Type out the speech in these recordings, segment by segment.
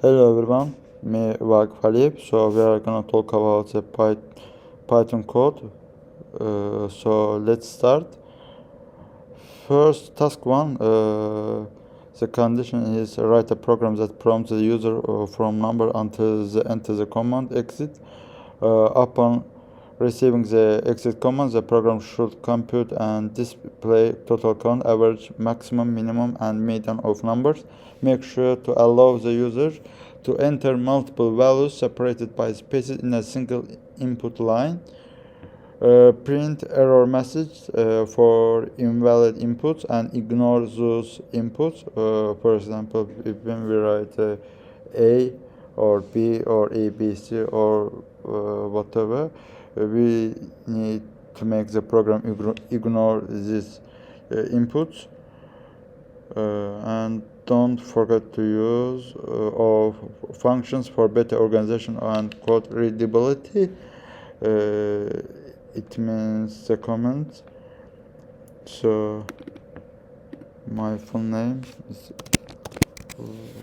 Hello everyone, me Wagif Aliyev. So we are gonna talk about the Python code. So let's start. First, task one. The condition is write a program that prompts the user from number until the enter the command exit. Upon receiving the exit command, the program should compute and display total count, average, maximum, minimum, and median of numbers. Make sure to allow the user to enter multiple values separated by spaces in a single input line. Print error message for invalid inputs and ignore those inputs. For example, when we write A or B or ABC or whatever, we need to make the program ignore these inputs. And don't forget to use of functions for better organization and code readability. It means the comments. So my full name is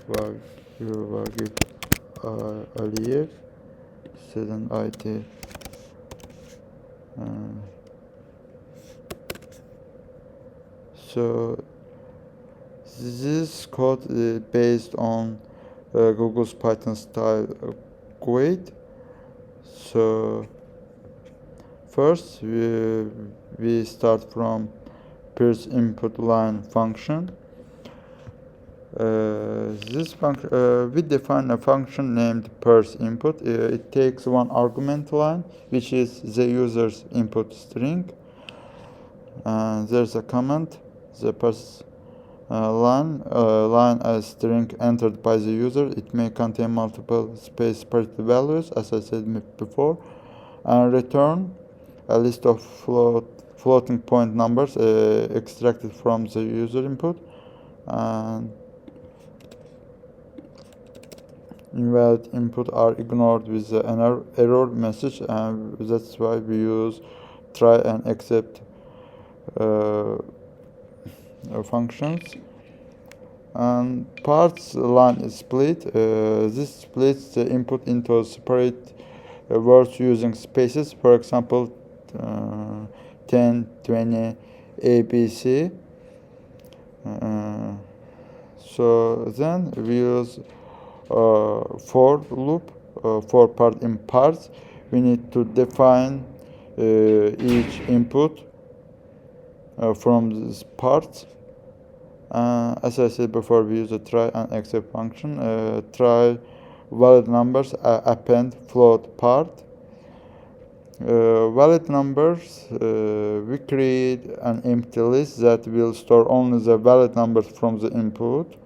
Wagif Aliyev, student IT. So this code is based on Google's Python style guide. So first we start from first input line function. This function we define a function named pers input. It takes one argument line, which is the user's input string. There's a comment. The pers line as string entered by the user. It may contain multiple space separated values, as I said before, and return a list of floating point numbers extracted from the user input, and invalid input are ignored with an error message, and that's why we use try and except functions. And parts line is split. This splits the input into separate words using spaces. For example, 10, 20, ABC. So then we use for loop, for part in parts. We need to define each input from these parts. As I said before, we use a try and except function. Try valid numbers, append float part. Valid numbers, we create an empty list that will store only the valid numbers from the input,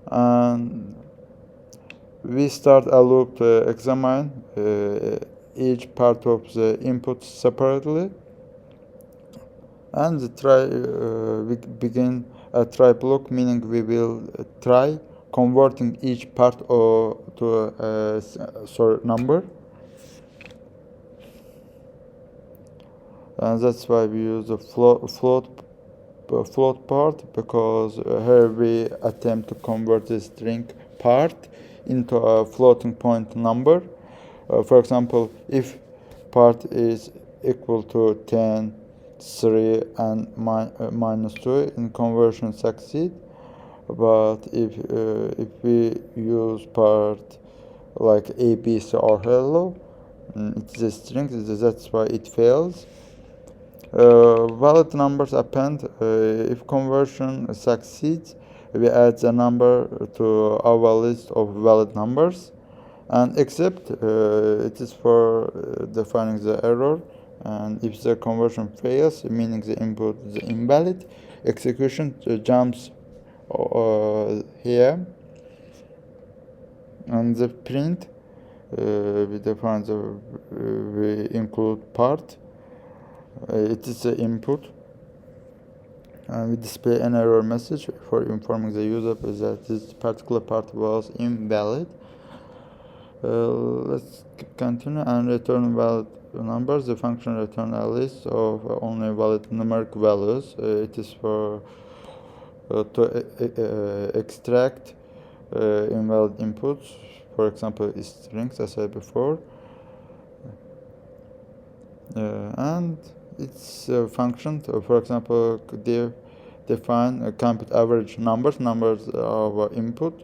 and we start a loop to examine each part of the input separately, and the try we begin a try block, meaning we will try converting each part to a number. And that's why we use the float part, because here we attempt to convert the string part into a floating point number. For example, if part is equal to 10, 3 and minus 2, in conversion succeed. But if we use part like ABC or hello, it's a string, that's why it fails. Valid numbers append. If conversion succeeds, we add the number to our list of valid numbers. And except, it is for defining the error. And if the conversion fails, meaning the input is invalid, execution jumps here. And the print, we define we include part. It is the input, and we display an error message for informing the user that this particular part was invalid. Let's continue and return valid numbers. The function return a list of only valid numeric values. It is for to extract invalid inputs, for example strings, as I said before. And its function, for example, define compute average numbers of our input,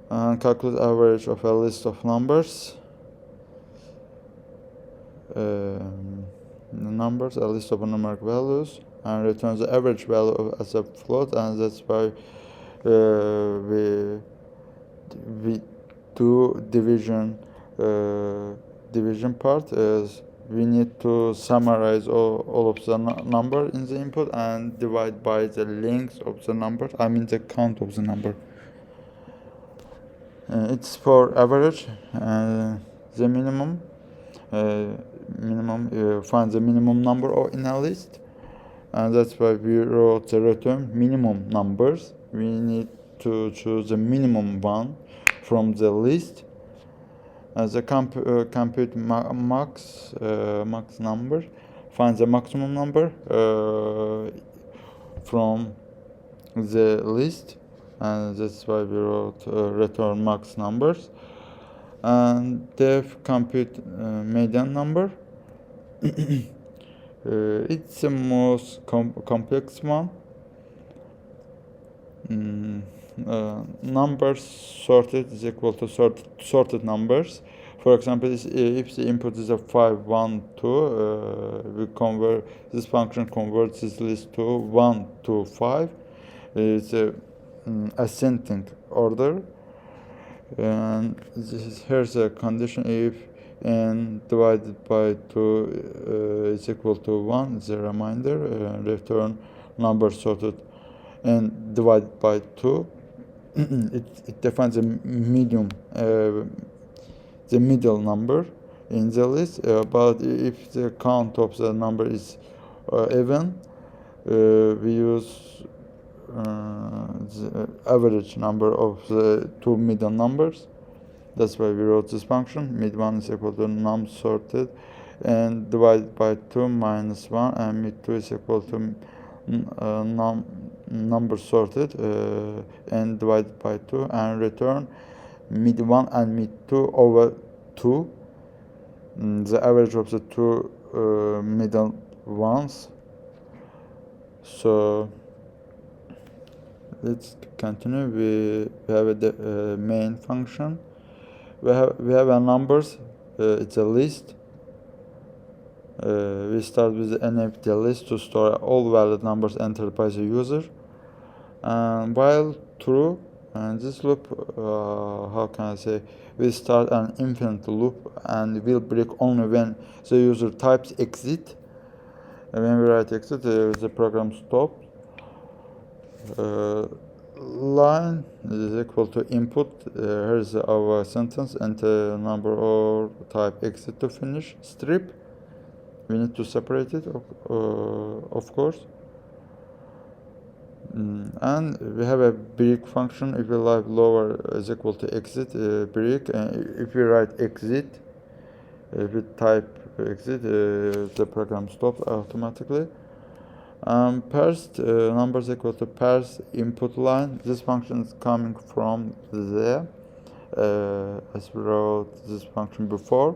and calculate average of a list of numbers. A list of numeric values, and returns the average value as a float, and that's why we do division part is we need to summarize all of the number in the input and divide by the length of the number, I mean the count of the number. It's for average, the minimum find the minimum number in a list, and that's why we wrote the return minimum numbers. We need to choose the minimum one from the list. As a compute max number, find the maximum number from the list, and that's why we wrote return max numbers. And def compute median number. It's the most complex one. Numbers sorted is equal to sorted numbers. For example, if the input is a 5, 1, 2, we convert this function converts this list to 1 to 5. It's a ascending order. And here's a condition: if n divided by 2 is equal to 1, it's a reminder, return number sorted n divided by 2. It defines the middle number in the list, but if the count of the number is even, we use the average number of the two middle numbers. That's why we wrote this function. Mid1 is equal to num sorted and divided by 2 minus 1, and mid2 is equal to number sorted and divided by 2, and return mid1 and mid2 over 2, the average of the two middle ones. So let's continue. We have a main function. We have a numbers. It's a list. We start with an empty list to store all valid numbers entered by the user. And while true, and this loop, how can I say, we start an infinite loop and will break only when the user types exit. And when we write exit, the program stops. Line is equal to input. Here's our sentence: enter number or type exit to finish. Strip, we need to separate it, of course. And we have a break function. If we write lower is equal to exit, break, and if we write exit, if we type exit, the program stops automatically. Parsed numbers equal to parse input line. This function is coming from there, as we wrote this function before.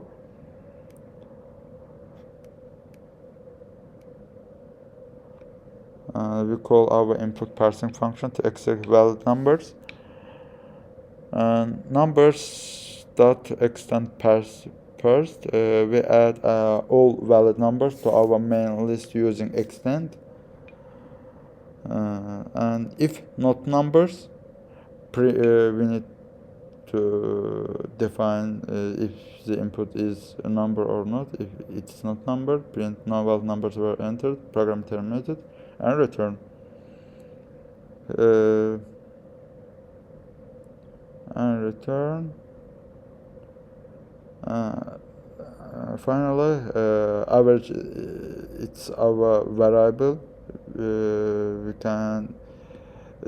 We call our input parsing function to extract valid numbers. Numbers dot extend parsed. We add all valid numbers to our main list using extend. And if not numbers, we need to define if the input is a number or not. If it's not number, print no valid numbers were entered, program terminated, and return. Finally, average, it's our variable. We can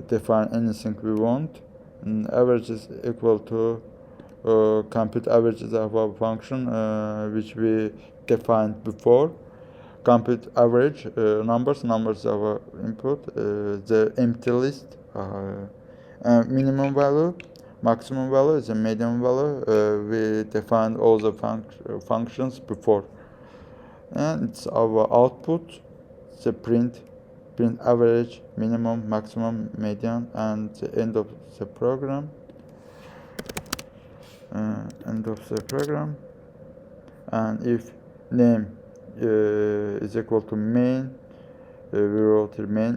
define anything we want. And average is equal to compute averages of our function, which we defined before. Compute average numbers of our input, the empty list, Minimum value, maximum value is a median value. We defined all the functions before, and it's our output. The print average, minimum, maximum, median, and the end of the program. End of the program. And if name is equal to main, we wrote the main.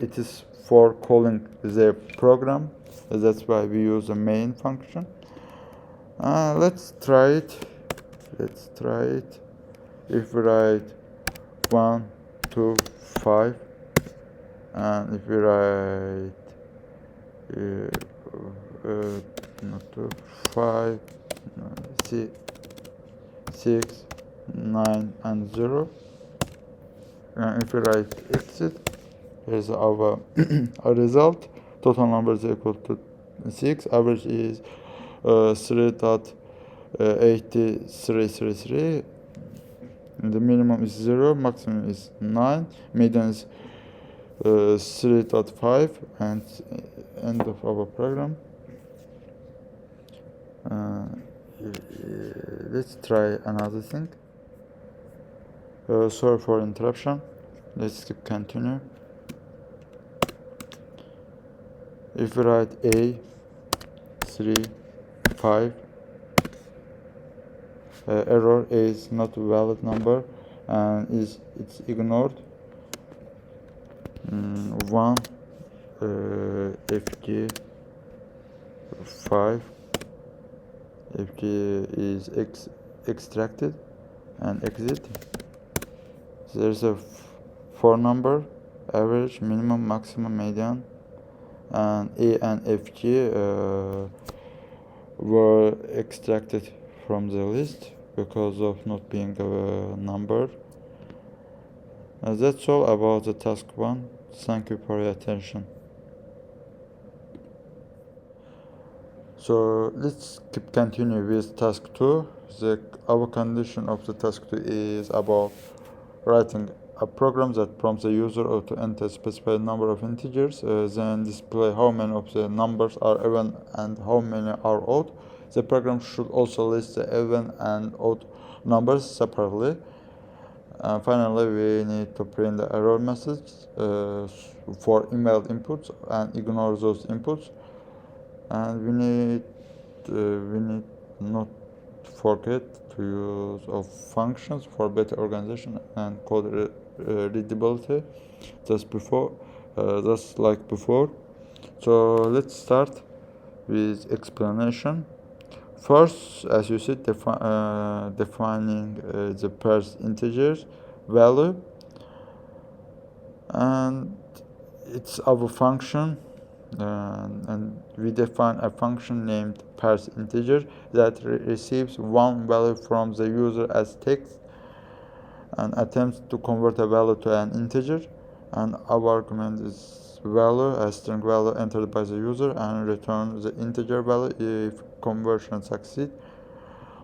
It is for calling the program. That's why we use a main function. Let's try it. If we write 1, 2, 5, and if we write not 2, 5, 6, 9, and 0. And if we write exit, here's our our result. Total number is equal to 6. Average is 3.8333. The minimum is 0, maximum is 9, median is 3.5, and end of our program. Let's try another thing. Sorry for interruption. Let's continue. If we write A, 3, 5, error is not a valid number and it's ignored. 1, FG 5, FG is extracted and exit. There's a 4 number, average, minimum, maximum, median, and A and FG were extracted from the list because of not being a number. That's all about the task 1. Thank you for your attention. So let's continue with task 2. Our condition of the task 2 is about writing a program that prompts the user to enter a specified number of integers, then display how many of the numbers are even and how many are odd. The program should also list the even and odd numbers separately. Finally, we need to print the error message for emailed inputs and ignore those inputs. And we need not forget to use of functions for better organization and code readability, just like before. So let's start with explanation. First, as you said, defining the parse integers value, and it's our function, and we define a function named parse integer that receives one value from the user as text and attempts to convert a value to an integer, and our argument is value, a string value entered by the user, and return the integer value if conversion succeeds.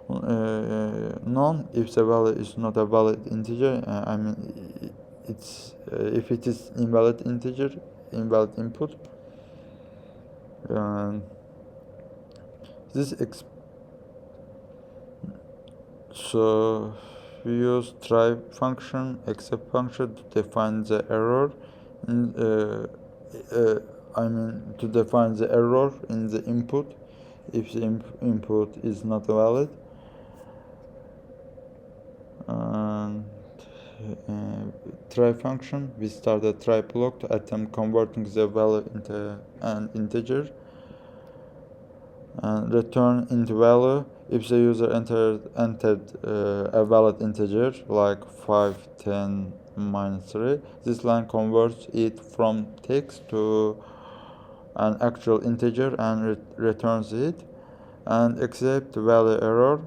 None if the value is not a valid integer. It's if it is invalid integer, invalid input. So we use try function, except function to define the error to define the error in the input if the input is not valid. And try function, we start a try block to attempt converting the value into an integer, and return int value if the user entered a valid integer like 5, 10, -3. This line converts it from text to an actual integer and returns it, and accept value error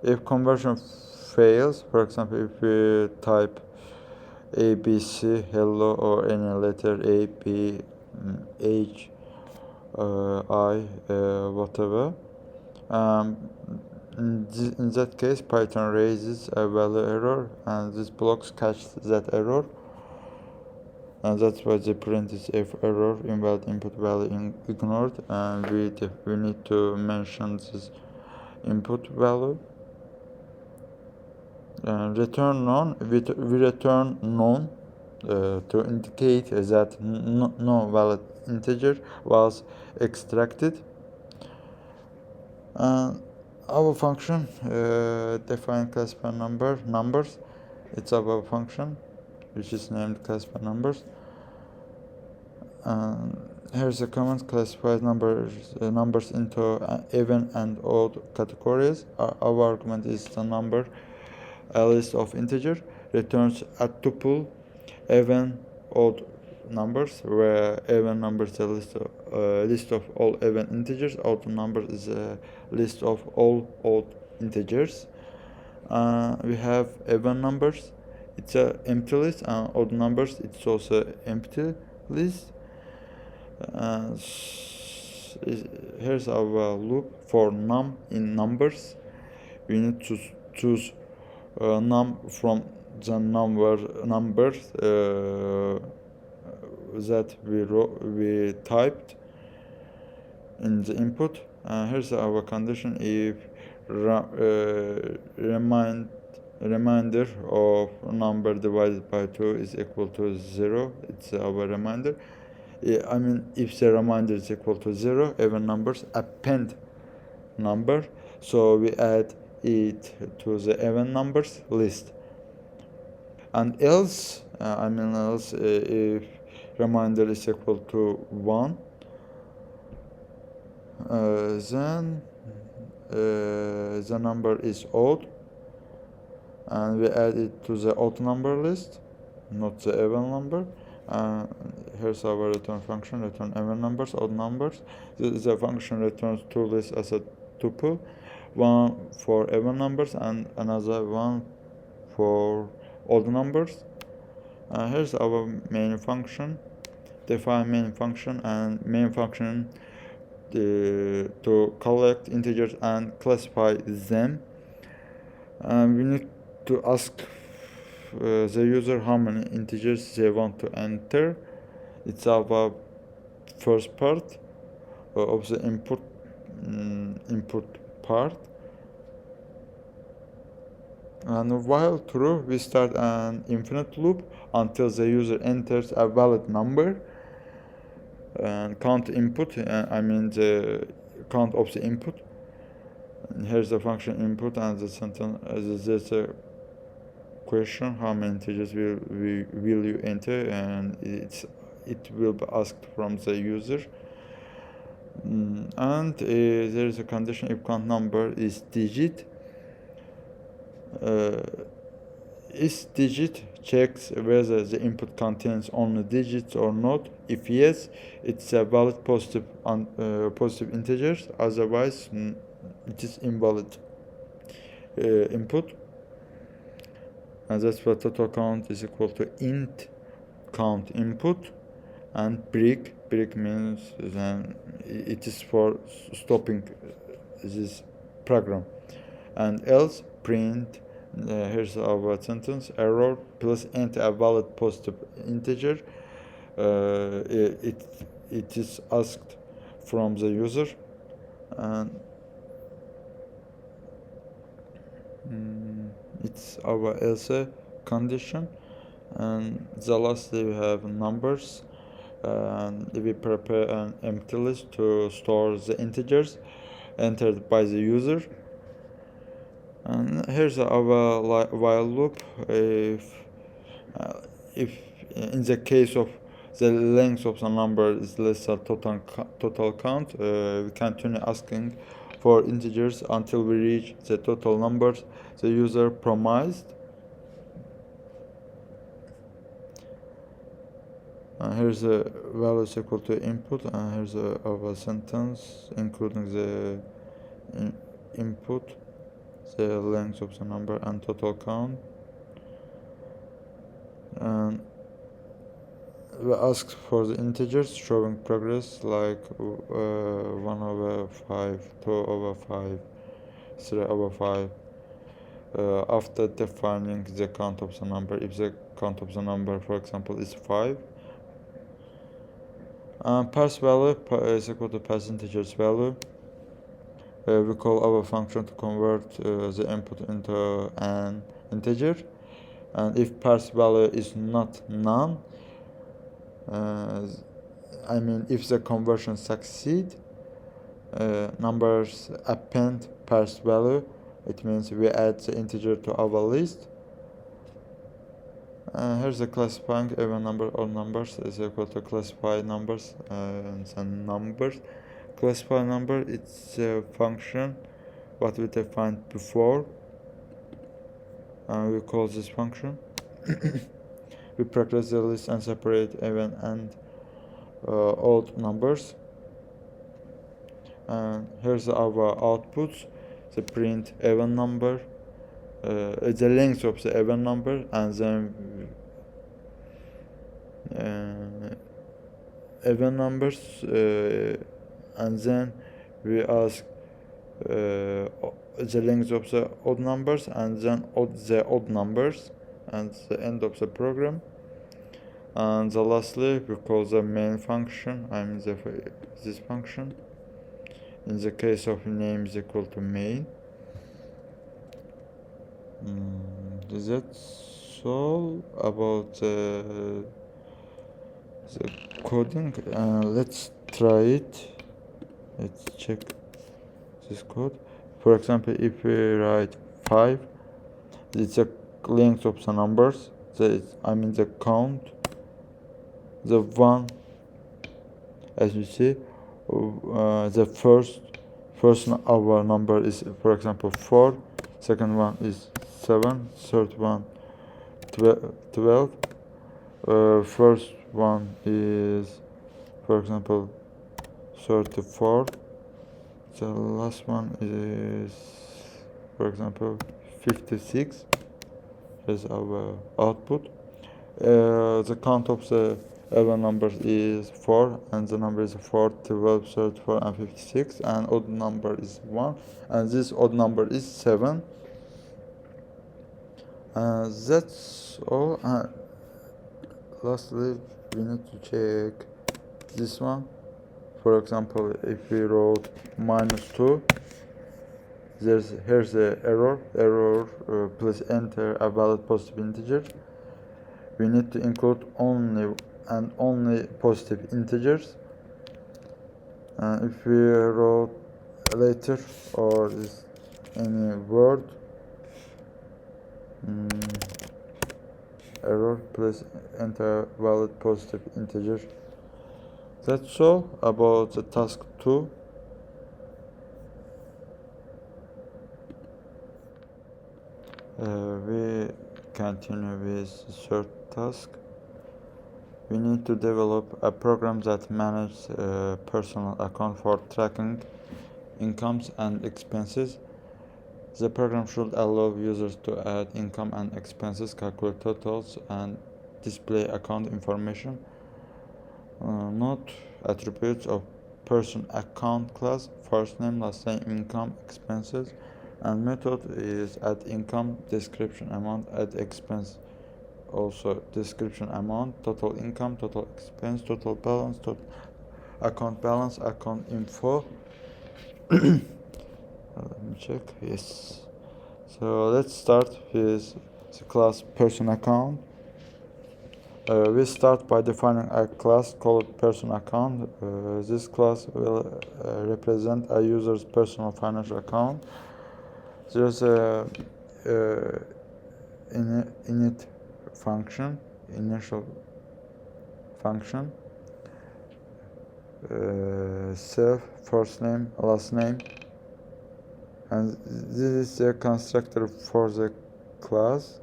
if conversion fails. For example, if we type ABC, hello, or any letter A, B, H, I, whatever. In that case, Python raises a value error, and this blocks catch that error. and that's why the print is if error invalid input value ignored, and we need to mention this input value. Return none, we return none to indicate that no valid integer was extracted. Our function define classify numbers. It's our function which is named classify numbers. Here's a comment: classifies numbers into even and odd categories. Our argument is the number, a list of integer, returns a tuple, even, odd numbers, where even numbers is a list of all even integers, odd numbers is a list of all odd integers. We have even numbers, it's a empty list, and odd numbers, it's also empty list. Here's our loop for num in numbers. We need to choose num from the numbers that we typed in the input. Here's our condition: if remainder of number divided by 2 is equal to 0, it's our remainder. If the remainder is equal to 0, even numbers append number, so we add it to the even numbers list. And else, if remainder is equal to 1, then the number is odd, and we add it to the odd number list, not the even number. Here's our return function: return even numbers, odd numbers. The function returns two lists as a tuple, one for even numbers and another one for odd numbers. Here's our main function: define main function, and main function to collect integers and classify them. We need to ask the user how many integers they want to enter. It's our first part of the input part. And while true, we start an infinite loop until the user enters a valid number. And count input, the count of the input. And here's the function input, and the sentence. There's a question: how many integers will you enter? And it will be asked from the user. And there is a condition: if count number is digit. Is digit checks whether the input contains only digits or not. If yes, it's a valid positive integers. Otherwise, it is invalid input. And that's why total count is equal to int count input. And break means then it is for stopping this program. And else print. Here's our sentence: error plus enter a valid positive integer. It is asked from the user, and it's our else condition. And the last we have numbers, and we prepare an empty list to store the integers entered by the user. And here's our while loop. If in the case of the length of the number is less than total count, we continue asking for integers until we reach the total numbers the user promised. Here's the values equal to input, and here's our sentence including the input, the length of the number, and total count. And we ask for the integers showing progress, like 1/5, 2/5, 3/5. After defining the count of the number, if the count of the number, for example, is 5, Parse value is equal to parse integers value. We call our function to convert the input into an integer, and if parse value is not none, if the conversion succeed, numbers append parse value. It means we add the integer to our list. Here's the classifying even number or numbers is equal to classify numbers and numbers. Classify number, it's a function what we defined before. We call this function. We progress the list and separate even and odd numbers. And here's our outputs. The print even number, the length of the even number, and then even numbers, and then we ask the length of the odd numbers, and then the odd numbers, and the end of the program. And lastly, we call the main function. This function. In the case of name is equal to main. That's all about the coding. Let's try it. Let's check this code. For example, if we write 5, it's the length of the numbers. The count. The 1, as you see, the first our number is, for example, 4. Second one is 7. Third one 12. First one is, for example, 34. The last one is, for example, 56. Is our output. The count of the even numbers is 4, and the number is 4, 12, 34, and 56, and odd number is 1, and this odd number is 7. That's all. Lastly, we need to check this one. For example, if we wrote -2, here's the error. Please enter a valid positive integer. We need to include only positive integers. If we wrote a letter or any word, error, please enter valid positive integer. That's all about the task 2. We continue with the third task. We need to develop a program that manages a personal account for tracking incomes and expenses. The program should allow users to add income and expenses, calculate totals, and display account information. Note attributes of person account class: first name, last name, income, expenses, and method is add income, description amount, add expense, also description amount, total income, total expense, total balance, total account balance, account info. Let me check. Yes. So let's start with the class person account. We start by defining a class called person account. This class will represent a user's personal financial account. There's a init function, initial function, self, first name, last name, and this is the constructor for the class.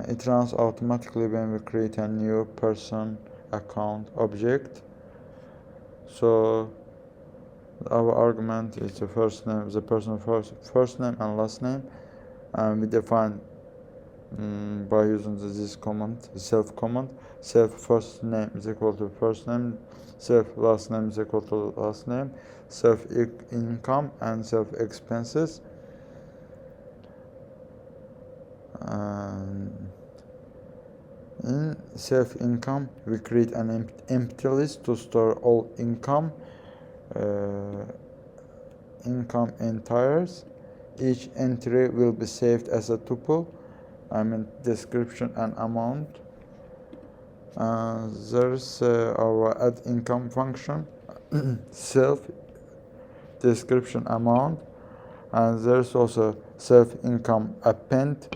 It runs automatically when we create a new person account object. So our argument is the first name, the person first name and last name, and we define by using this command, self command. Self first name is equal to first name, self last name is equal to last name, self income and self expenses. In self income, we create an empty list to store all income entries. Each entry will be saved as a tuple, description and amount. There's our add income function, self description amount, and there's also self income append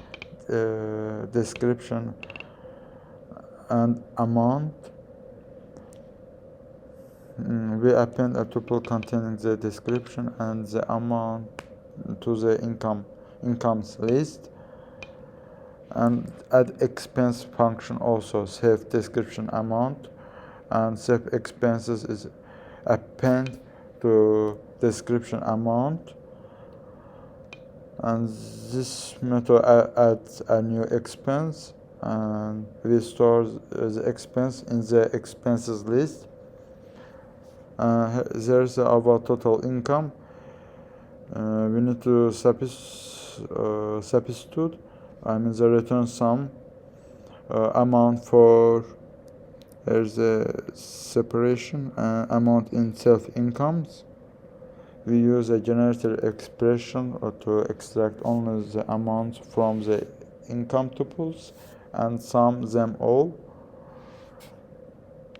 description and amount. We append a tuple containing the description and the amount to the incomes list. And add expense function also save description amount, and save expenses is append to description amount. And this method adds a new expense and restores the expense in the expenses list. There's our total income. We need to substitute the return sum amount for, there's a separation amount in self incomes. We use a generated expression to extract only the amounts from the income tuples and sum them all.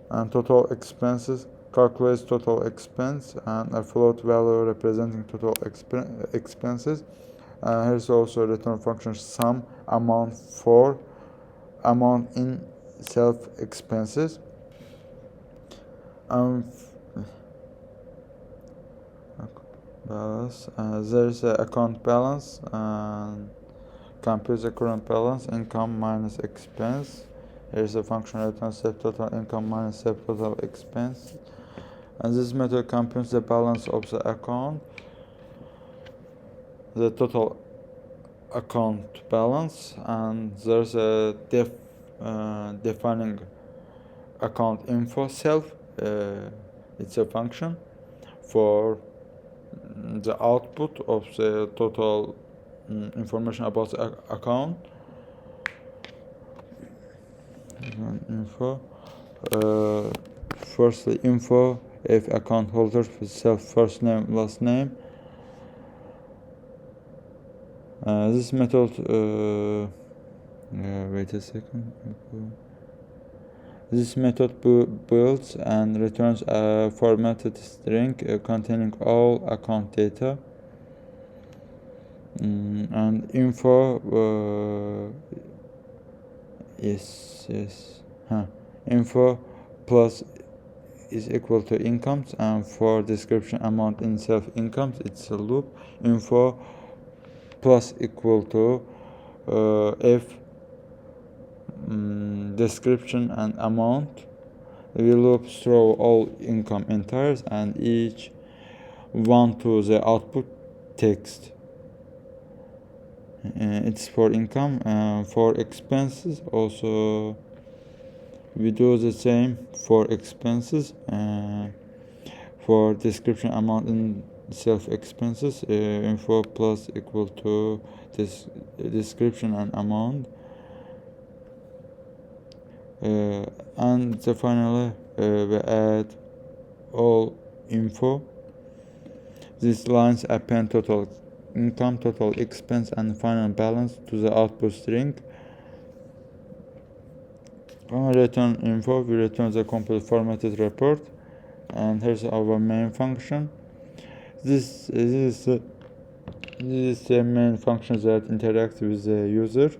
And total expenses calculates total expense and a float value representing total expenses. Here's also a return function sum amount for amount in self expenses. Balance. There's account balance and compute the current balance, income minus expense. Here's a function return self total income minus self total expense. And this method computes the balance of the account, the total account balance, and there's a defining account info self. It's a function for the output of the total information about the account. Info. Firstly, info if account holder self first name last name. This method. Wait a second. This method builds and returns a formatted string containing all account data. And info info plus is equal to incomes, and for description amount in self incomes it's a loop. Info plus equal to if description and amount. We loop through all income entries and each one to the output text. It's for income. For expenses also we do the same for expenses. For description amount in self expenses, info plus equal to this description and amount. And finally we add all info. These lines append total income, total expense, and final balance to the output string. On return info, we return the complete formatted report. And here's our main function. This is the main function that interacts with the user.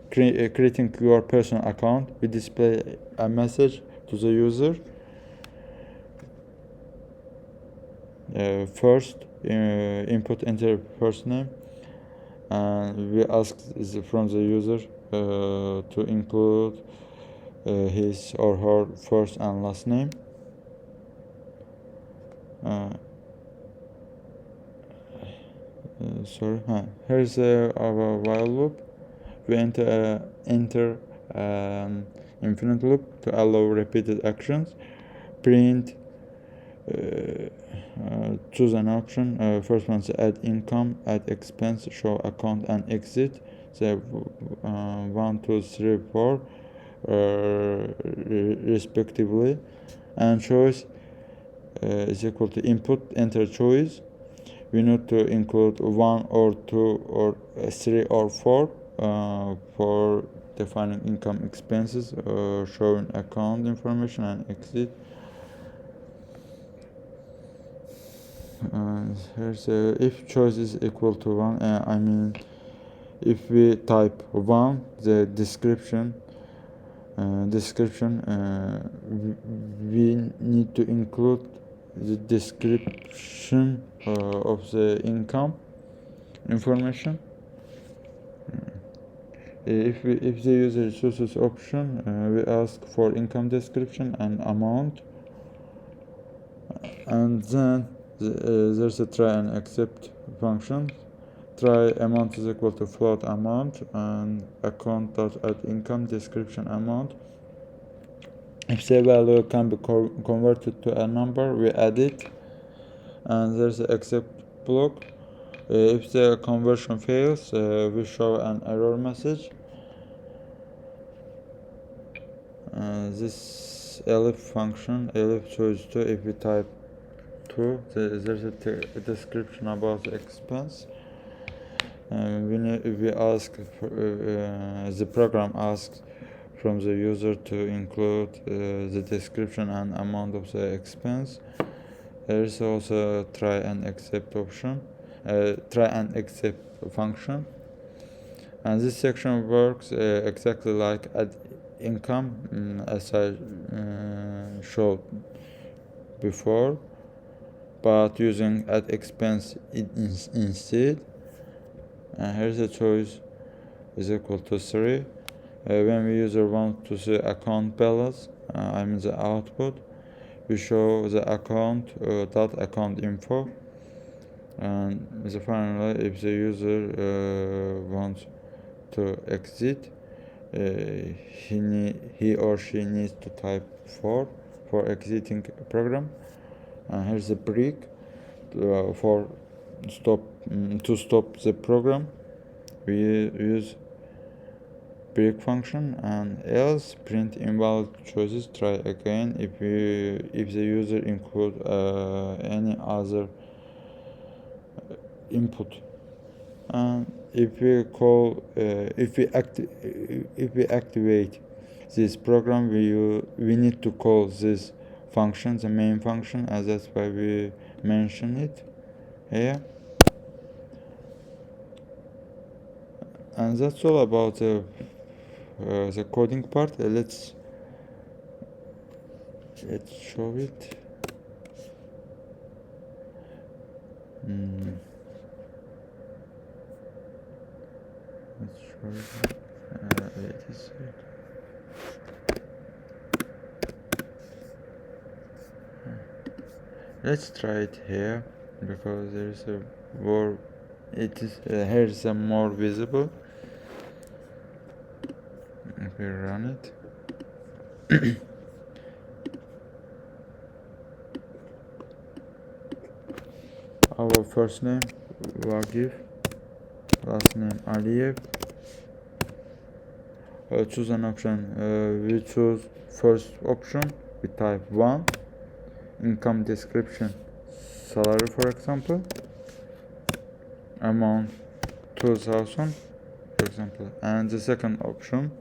Creating your personal account, we display a message to the user. First, input enter first name, and we ask from the user to include his or her first and last name. Here's our while loop. We enter infinite loop to allow repeated actions. Print choose an option. First one is add income, add expense, show account and exit. So 1, 2, 3, 4 respectively, and choice is equal to input, enter choice. We need to include 1 or 2 or 3 or 4 for defining income, expenses, showing account information and exit. Here's if choice is equal to 1, I mean if we type 1, the description, we need to include the description of the income information. If the user chooses option, we ask for income description and amount, and then there's a try and accept function. Try amount is equal to float amount and account dot add income description amount. If the value can be converted to a number, we add it, and there's an accept block. If the conversion fails, we show an error message. This elif function, elif choose to, if we type 2, there's a description about the expense. We ask the program asks from the user to include the description and amount of the expense. There is also a try and accept option, try and accept function, and this section works exactly like add income, as I showed before, but using add expense instead. Here's the choice is equal to 3. When the user wants to see account balance, I mean the output, we show the account dot account info, and the finally, if the user wants to exit, he or she needs to type 4 for exiting program. And here's the break for to stop the program. We use break function, and else print invalid choices. Try again if the user include any other input. And if we activate this program, we need to call this function, the main function, as that's why we mention it here. And that's all about the coding part. Let's show it. Let's show it. Let's try it here, because there is a more. It is here is a more visible. If we run it. Our first name Wagif, last name Aliyev. Choose an option. We choose first option. We type 1. Income description, salary, for example. Amount 2,000, for example. And the second option,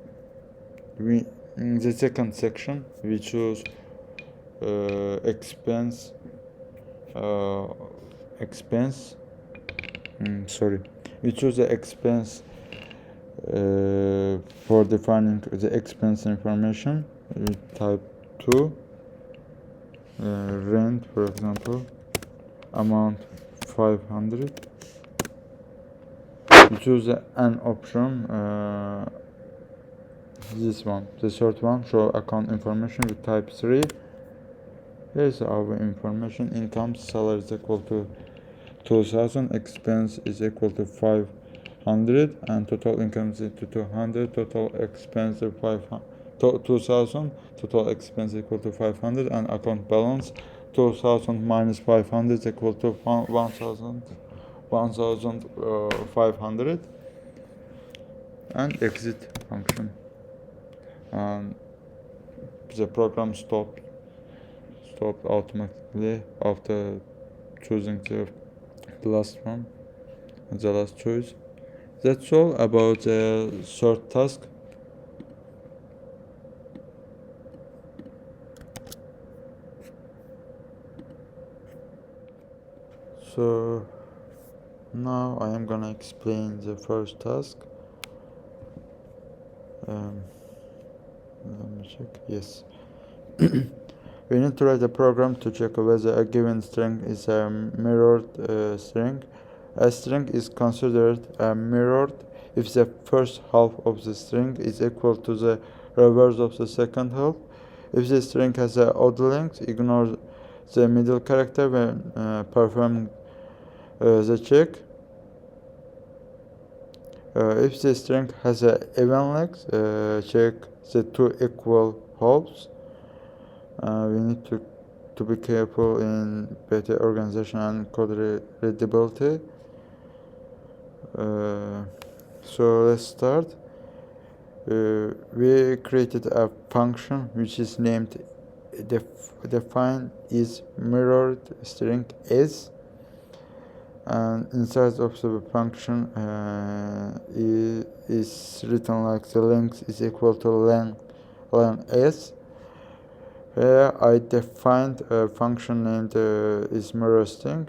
in the second section, we choose expense. We choose the expense for defining the expense information. We type 2. Rent, for example, amount 500. We choose an option, this one, the third one, show account information. We type 3. Here's our information. Income, salary is equal to 2,000, expense is equal to 500, and total income is equal to 200, total expense is 2,000, total expense equal to 500, and account balance 2000 minus 500 is equal to 1500 and exit function, and the program stopped automatically after choosing the last one, the last choice. That's all about the third task. So now I am gonna explain the first task. Let me check. Yes. We need to write a program to check whether a given string is a mirrored string. A string is considered a mirrored if the first half of the string is equal to the reverse of the second half. If the string has an odd length, ignore the middle character when performing the check. If the string has an even length, check the two equal halves. We need to be careful in better organization and code readability. So let's start. We created a function which is named define is mirrored string is, and inside of the function is written like the length is equal to len s. I defined a function named is mirror string,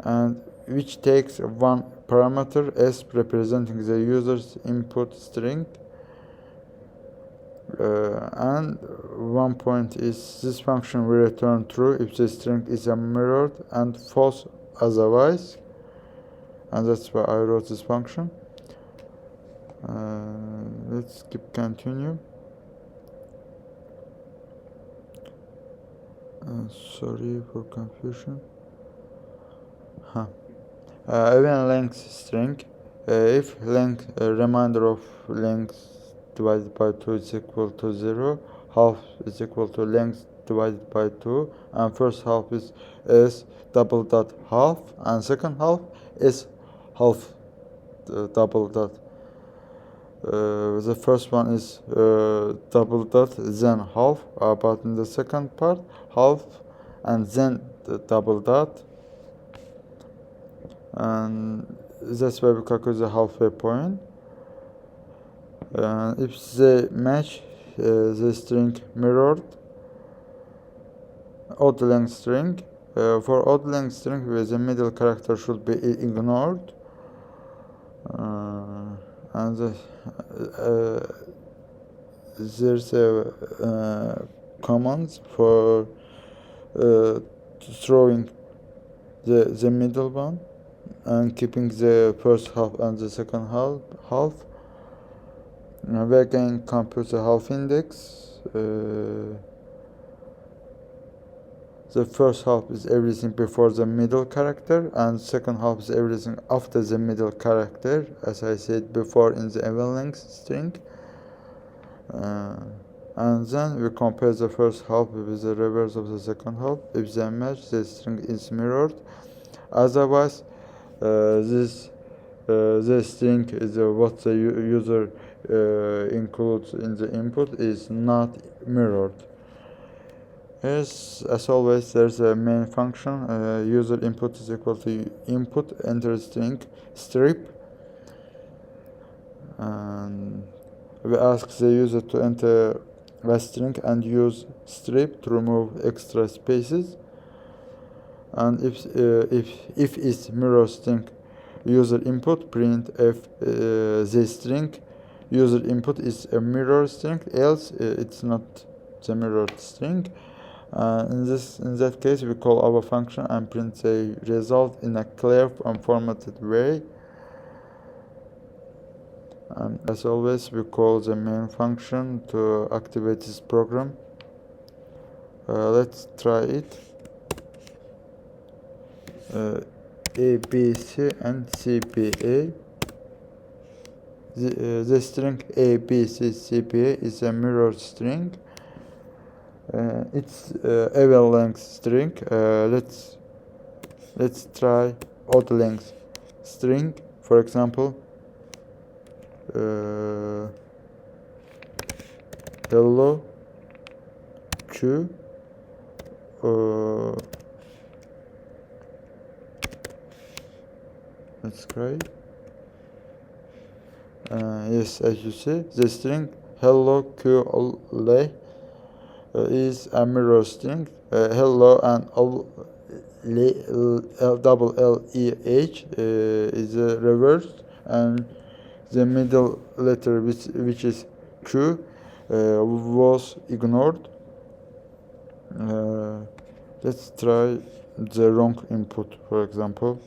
and which takes one parameter s representing the user's input string, and one point is this function will return true if the string is a mirrored and false otherwise, and that's why I wrote this function. Let's keep continue. Sorry for confusion. Even length string. If length remainder of length divided by 2 is equal to 0, half is equal to length divided by 2, and first half is double dot half, and second half is half double dot. The first one is double dot, then half, but in the second part, half and then the double dot, and that's why we calculate the halfway point. If they match the string mirrored odd length string, for odd length string the middle character should be ignored, and there's a commands for throwing the middle one and keeping the first half and the second half. We again compute the half index. The first half is everything before the middle character, and second half is everything after the middle character, as I said before in the even length string. And then we compare the first half with the reverse of the second half. If they match, the string is mirrored. Otherwise, this string is what the user includes in the input is not mirrored. As always, there's a main function. User input is equal to input enter string strip, and we ask the user to enter a string and use strip to remove extra spaces. And if it's mirror string user input, print if the string user input is a mirror string, else it's not the mirrored string. In that case, we call our function and print the result in a clear and formatted way. As always, we call the main function to activate this program. Let's try it. A, B, C, and C, P, A. The string A, B, C, C, P, A is a mirrored string. it's even length string. Let's try odd length string. For example, hello q. Let's try. Yes, as you see, the string hello q is a mirror string. Hello and double L E H is reversed, and the middle letter which is Q was ignored. Let's try the wrong input, for example.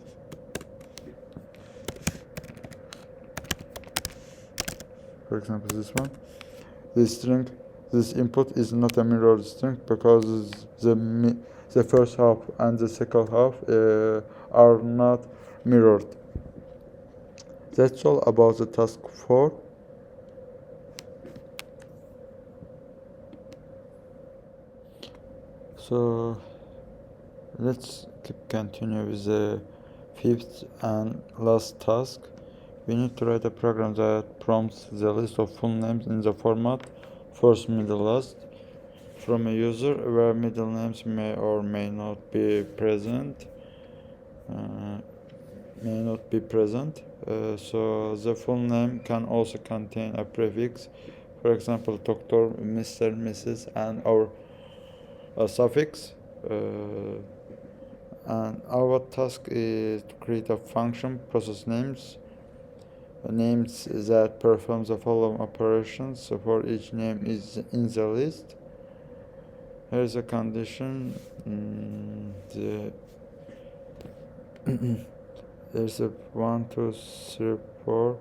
For example, this one. This input is not a mirrored string because the first half and the second half are not mirrored. That's all about the task 4. So let's continue with the 5th and last task. We need to write a program that prompts the list of full names in the format first, middle, last from a user where middle names may or may not be present. So the full name can also contain a prefix, for example, Dr., Mr., Mrs., and or a suffix. And our task is to create a function process names that performs the following operations. So for each name is in the list. Here's a condition. There's a 1, 2, 3, 4,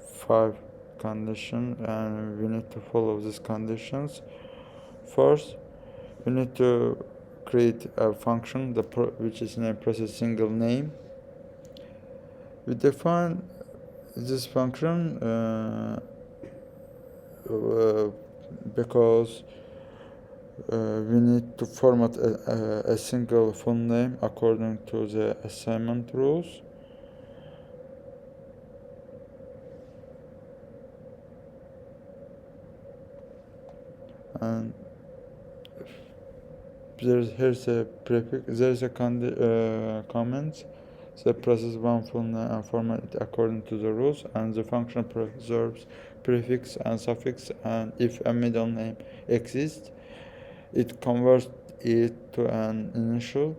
5 condition, and we need to follow these conditions. First, we need to create a function which is named process single name. We define this function because we need to format a single full name according to the assignment rules. And here's a prefix. There's a comment. The process one full name and format it according to the rules, and the function preserves prefix and suffix, and if a middle name exists, it converts it to an initial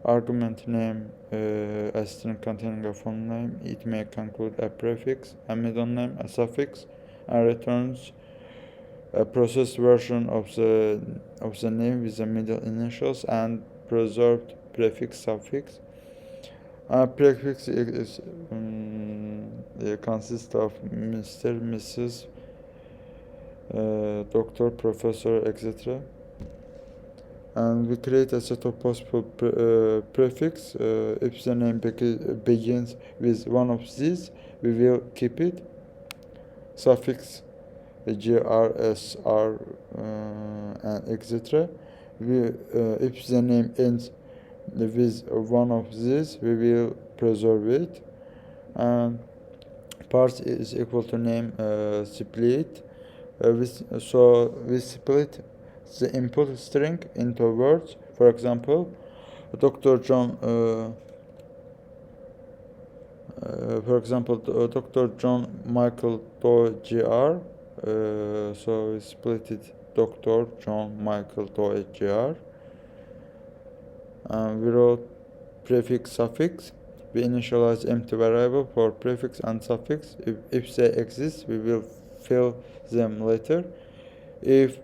argument name, a string containing a full name. It may include a prefix, a middle name, a suffix, and returns a processed version of the name with the middle initials and preserved prefix suffix. Prefix consists of Mr., Mrs., Doctor, Professor, etc. And we create a set of possible prefix. If the name begins with one of these, we will keep it. Suffix gr, sr, and etc. If the name ends with one of these, we will preserve it. And parse is equal to name split. So we split the input string into words. For example, Dr. John. Dr. John Michael Doe Gr. So we split it Dr. John Michael Doe Gr. We wrote prefix suffix. We initialize empty variable for prefix and suffix. If they exist, we will fill them later. If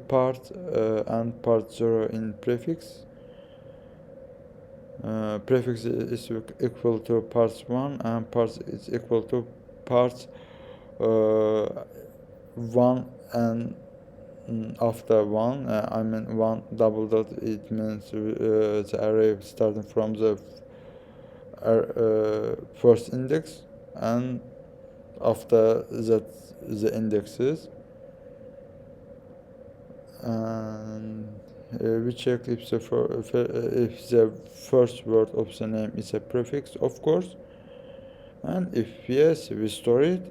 part and part 0 in prefix, prefix is equal to parts 1 and parts is equal to parts 1 and after 1, I mean 1 double dot, it means the array starting from the first index, and after that the indexes. and we check if the first word of the name is a prefix, of course, and if yes, we store it.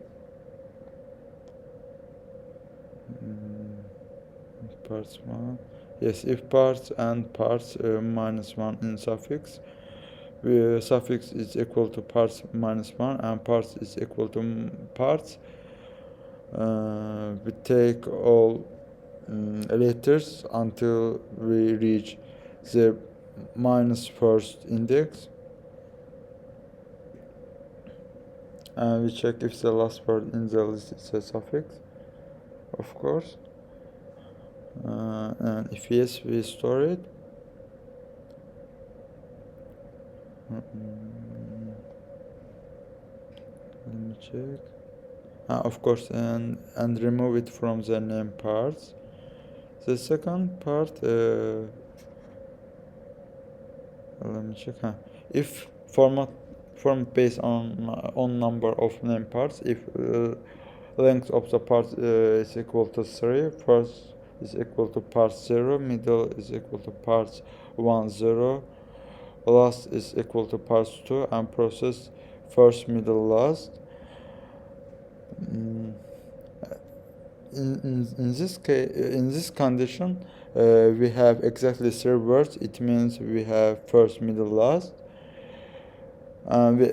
Parts 1, yes, if parts and parts -1 in suffix, suffix is equal to parts -1 and parts is equal to parts, we take all letters until we reach the -first index, and we check if the last word in the list is a suffix, of course, and if yes, we store it. Let me check. Of course, and remove it from the name parts. The second part, let me check. If format based on number of name parts, if length of the part is equal to 3, first is equal to parts 0, middle is equal to parts 1, 0, last is equal to parts 2, and process first, middle, last. In this case, in this condition, we have exactly 3 words. It means we have first, middle, last. And we,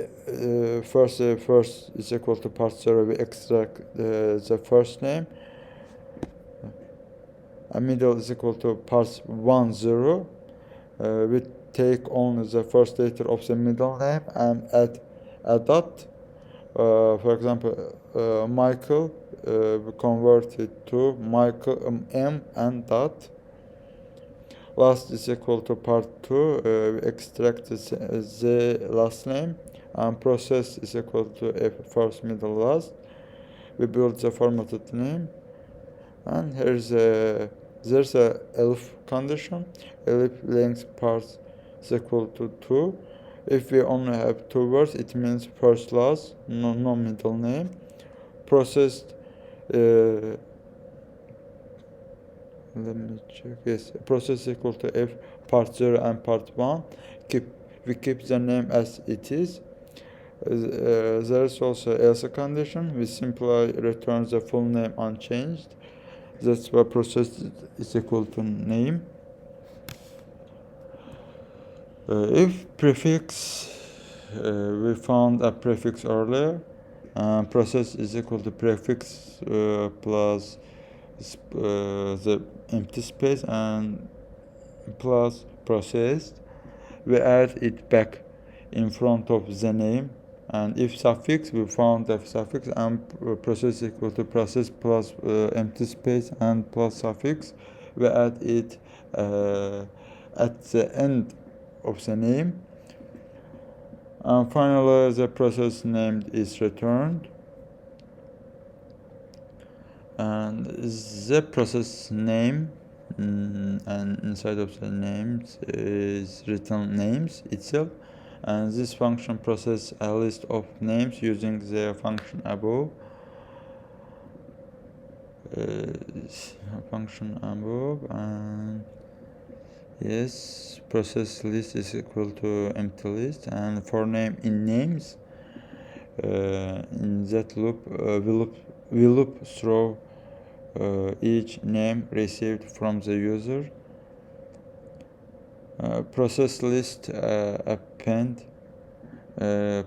first is equal to part 0. We extract the first name. And middle is equal to parts 1, 0. We take only the first letter of the middle name and add a dot. For example, Michael, we convert it to Michael M and dot. Last is equal to part 2. We extract the last name, and process is equal to F first, middle, last. We build the formatted name, and there's a elif condition. Elif length parts is equal to 2. If we only have 2 words, it means first, last, no middle name. Processed, let me check. Yes, process equal to F part 0 and part 1. We keep the name as it is. There is also else condition. We simply return the full name unchanged. That's why process is equal to name. If prefix, we found a prefix earlier, process is equal to prefix plus the empty space and plus processed. We add it back in front of the name, and if suffix, we found the suffix, and process equal to process plus empty space and plus suffix. We add it at the end of the name, and finally the process name is returned, and the process name and inside of the names is written names itself, and this function processes a list of names using the function above. And yes, process list is equal to empty list, and for name in names, in that loop, we loop through each name received from the user. Process list append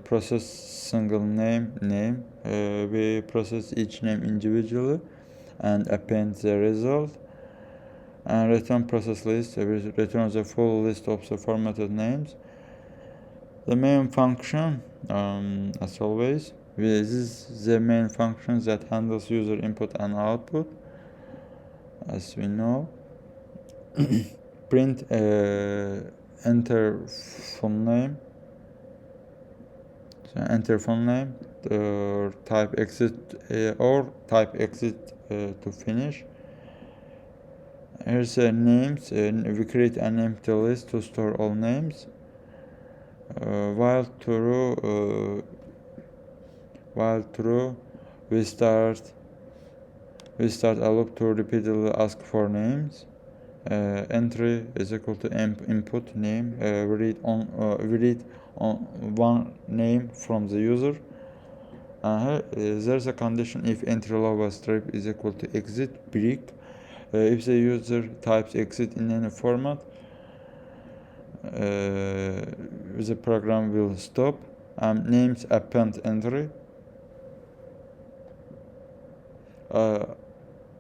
process single name. We process each name individually and append the result, and return process list returns the full list of the formatted names. The main function, as always, this is the main function that handles user input and output, as we know. Print enter phone name. So enter phone name, type exit or type exit to finish. Here's names. We create an empty list to store all names. While true, we start We start a loop to repeatedly ask for names. Entry is equal to input name. We read on one name from the user. There's a condition if entry lava strip is equal to exit break. If the user types exit in any format, the program will stop. Names append entry.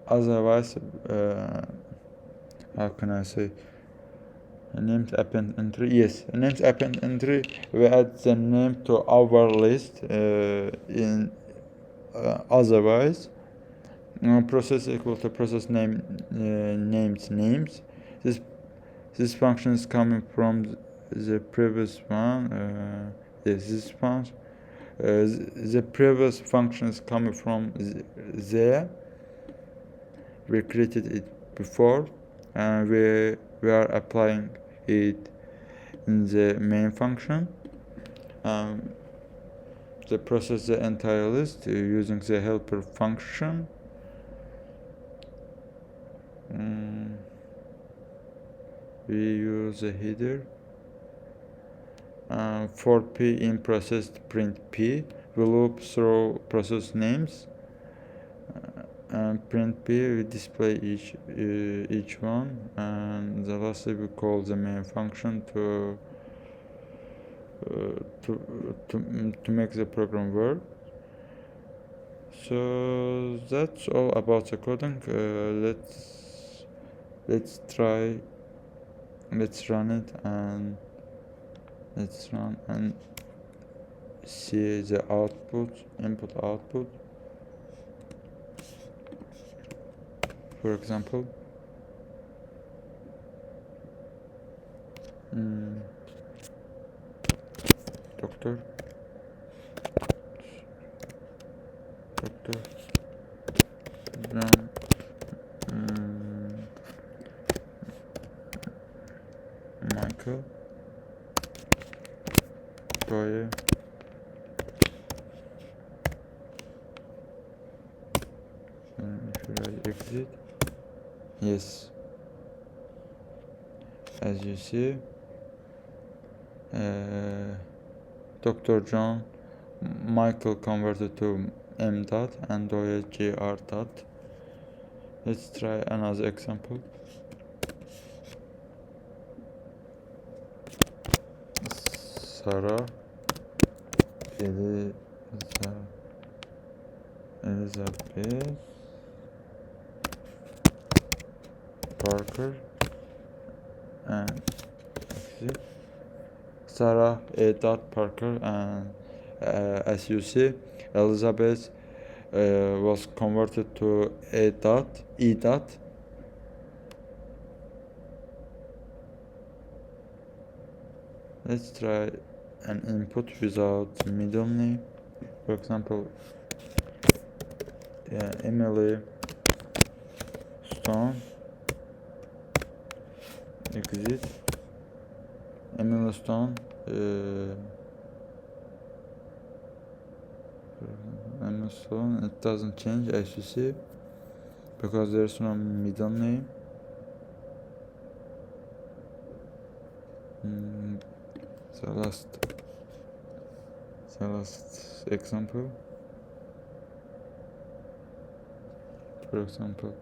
Otherwise, how can I say? Names append entry. Yes, names append entry. We add the name to our list. Otherwise, process equal to process name names. This function is coming from the previous one. Yes, this function. The previous function is coming from there. We created it before, and we are applying it in the main function. The process the entire list using the helper function. We use a header. For p in processed print p. We loop through process names. And print p, we display each one, and the lastly we call the main function to make the program work. So that's all about the coding. Let's run it, and let's run and see the input output. For example, Dr. John Michael Boye should I exit? Yes, as you see, Dr. John Michael converted to M dot and Doye gr dot. Let's try another example. Sarah Elizabeth Parker and exit. Sarah A. dot Parker, and as you see, Elizabeth was converted to E. dot. Let's try an input without middle name. For example, Emily Stone exit. Emily Stone it doesn't change as you see because there's no middle name. The last example, for example,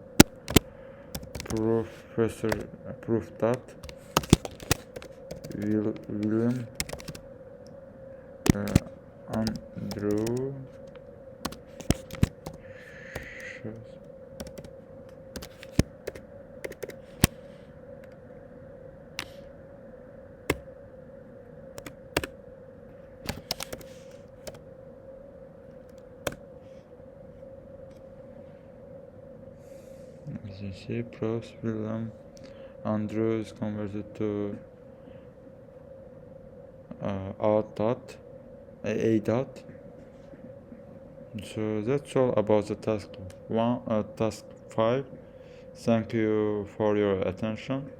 proof that William Andrew as you see, Prof. William Andrew is converted to a dot. So that's all about the task 5. Thank you for your attention.